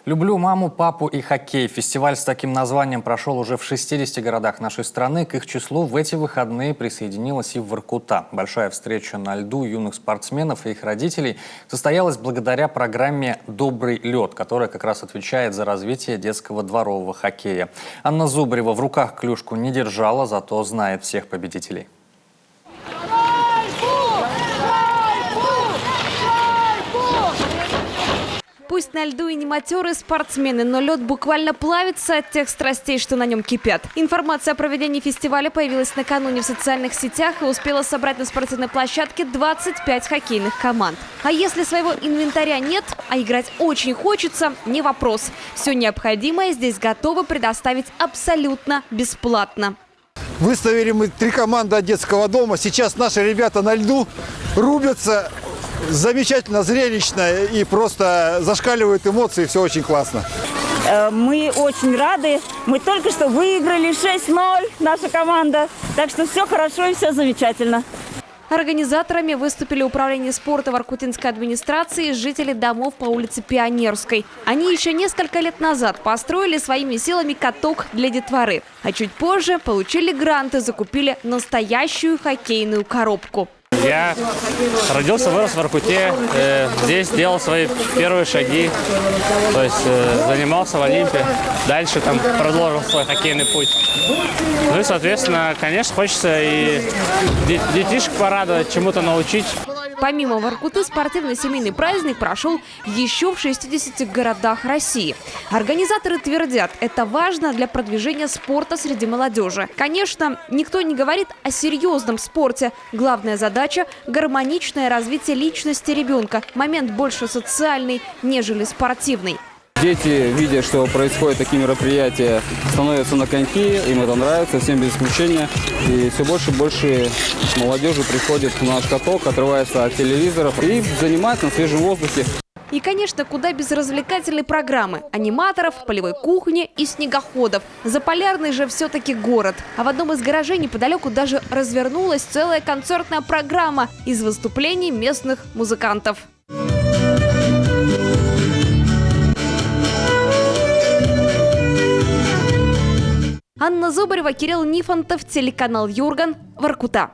Люблю маму, папу и хоккей. Фестиваль с таким названием прошел уже в 60 городах нашей страны. К их числу в эти выходные присоединилась и Воркута. Большая встреча на льду юных спортсменов и их родителей состоялась благодаря программе «Добрый лед», которая как раз отвечает за развитие детского дворового хоккея. Анна Зубарева в руках клюшку не держала, зато знает всех победителей. Пусть на льду и не матерые спортсмены, но лед буквально плавится от тех страстей, что на нем кипят. Информация о проведении фестиваля появилась накануне в социальных сетях и успела собрать на спортивной площадке 25 хоккейных команд. А если своего инвентаря нет, а играть очень хочется, не вопрос. Все необходимое здесь готовы предоставить абсолютно бесплатно. Выставили мы 3 команды от детского дома. Сейчас наши ребята на льду рубятся. Замечательно, зрелищно и просто зашкаливают эмоции. Все очень классно. Мы очень рады. Мы только что выиграли 6-0, наша команда. Так что все хорошо и все замечательно. Организаторами выступили управление спорта воркутинской администрации и жители домов по улице Пионерской. Они еще несколько лет назад построили своими силами каток для детворы. А чуть позже получили гранты, закупили настоящую хоккейную коробку. Я родился, вырос в Воркуте, здесь делал свои первые шаги, то есть занимался в Олимпе, дальше там продолжил свой хоккейный путь. Ну и, соответственно, конечно, хочется и детишек порадовать, чему-то научить. Помимо Воркуты, спортивный семейный праздник прошел еще в 60 городах России. Организаторы твердят, это важно для продвижения спорта среди молодежи. Конечно, никто не говорит о серьезном спорте. Главная задача – гармоничное развитие личности ребенка. Момент больше социальный, нежели спортивный. Дети, видя, что происходят такие мероприятия, становятся на коньки, им это нравится, всем без исключения. И все больше и больше молодежи приходит в наш каток, отрывается от телевизоров и занимается на свежем воздухе. И, конечно, куда без развлекательной программы – аниматоров, полевой кухни и снегоходов. Заполярный же все-таки город. А в одном из гаражей неподалеку даже развернулась целая концертная программа из выступлений местных музыкантов. Анна Зубарева, Кирилл Нифонтов, телеканал Юрган, Воркута.